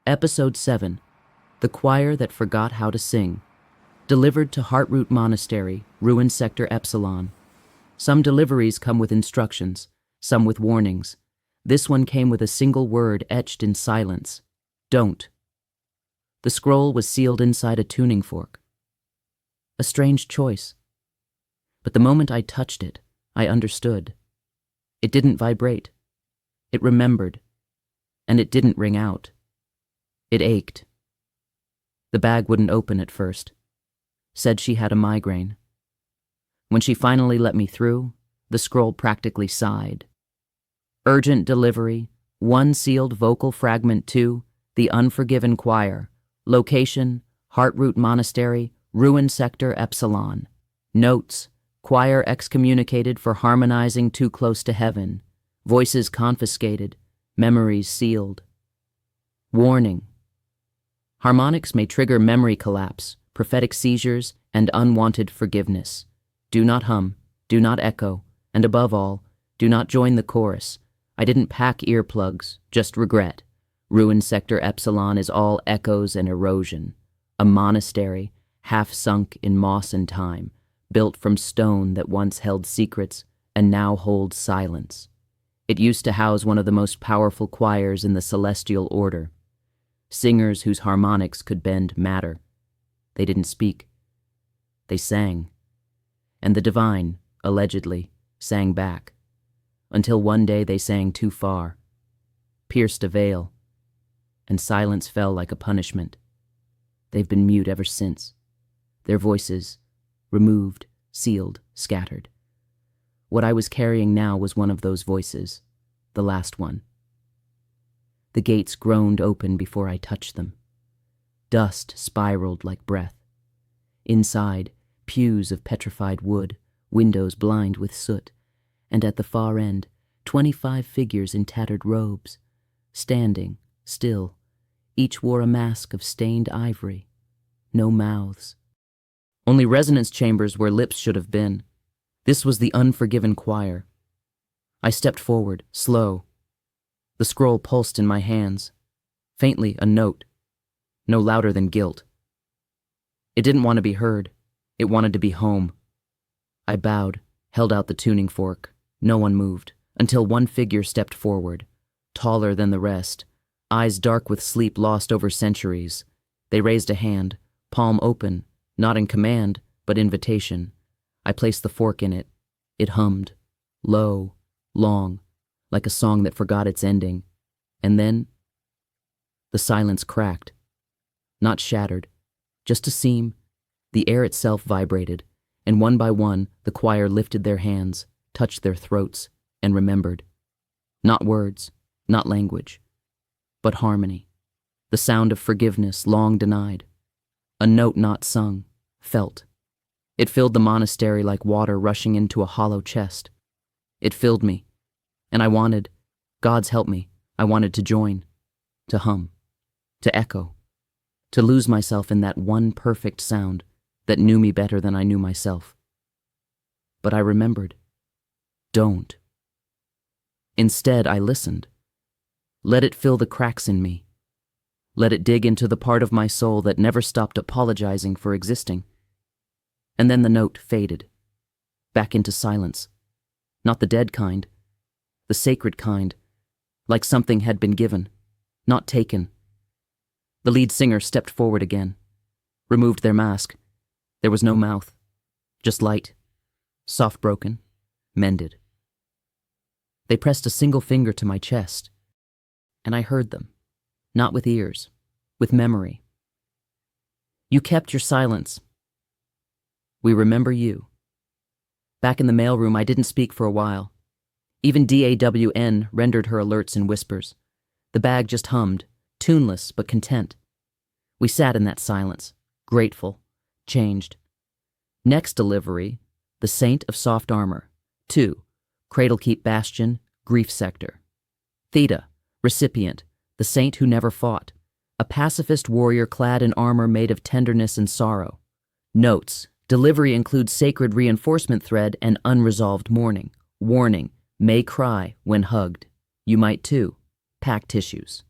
Episode 7. The Choir That Forgot How to Sing. Delivered to Heartroot Monastery, Ruined Sector Epsilon. Some deliveries come with instructions, some with warnings. This one came with a single word etched in silence. Don't. The scroll was sealed inside a tuning fork. A strange choice. But the moment I touched it, I understood. It didn't vibrate. It remembered. And it didn't ring out. It ached. The bag wouldn't open at first. Said she had a migraine. When she finally let me through, the scroll practically sighed. Urgent delivery, one sealed vocal fragment to the Unforgiven Choir. Location, Heartroot Monastery, Ruined Sector Epsilon. Notes, choir excommunicated for harmonizing too close to heaven. Voices confiscated, memories sealed. Warning. Harmonics may trigger memory collapse, prophetic seizures, and unwanted forgiveness. Do not hum, do not echo, and above all, do not join the chorus. I didn't pack earplugs, just regret. Ruined Sector Epsilon is all echoes and erosion. A monastery, half sunk in moss and time, built from stone that once held secrets and now holds silence. It used to house one of the most powerful choirs in the celestial order. Singers whose harmonics could bend matter. They didn't speak. They sang. And the divine, allegedly, sang back. Until one day they sang too far, pierced a veil, and silence fell like a punishment. They've been mute ever since. Their voices, removed, sealed, scattered. What I was carrying now was one of those voices, the last one. The gates groaned open before I touched them. Dust spiraled like breath. Inside, pews of petrified wood, windows blind with soot, and at the far end, 25 figures in tattered robes, standing, still. Each wore a mask of stained ivory. No mouths. Only resonance chambers where lips should have been. This was the Unforgiven Choir. I stepped forward, slow. The scroll pulsed in my hands. Faintly, a note. No louder than guilt. It didn't want to be heard. It wanted to be home. I bowed, held out the tuning fork. No one moved, until one figure stepped forward, taller than the rest, eyes dark with sleep lost over centuries. They raised a hand, palm open, not in command, but invitation. I placed the fork in it. It hummed, low, long, like a song that forgot its ending. And then, the silence cracked. Not shattered, just a seam. The air itself vibrated, and one by one, the choir lifted their hands, touched their throats, and remembered. Not words, not language, but harmony. The sound of forgiveness long denied. A note not sung, felt. It filled the monastery like water rushing into a hollow chest. It filled me, and I wanted, God's help me, I wanted to join, to hum, to echo, to lose myself in that one perfect sound that knew me better than I knew myself. But I remembered. Don't. Instead, I listened. Let it fill the cracks in me. Let it dig into the part of my soul that never stopped apologizing for existing. And then the note faded, back into silence. Not the dead kind, the sacred kind, like something had been given, not taken. The lead singer stepped forward again, removed their mask. There was no mouth, just light, soft broken, mended. They pressed a single finger to my chest, and I heard them, not with ears, with memory. You kept your silence. We remember you. Back in the mailroom, I didn't speak for a while. Even DAWN rendered her alerts in whispers. The bag just hummed, tuneless but content. We sat in that silence, grateful, changed. Next delivery, the Saint of Soft Armor. 2. Cradlekeep Bastion, Grief Sector. Theta, recipient, the saint who never fought. A pacifist warrior clad in armor made of tenderness and sorrow. Notes. Delivery includes sacred reinforcement thread and unresolved mourning. Warning, may cry when hugged. You might too. Pack tissues.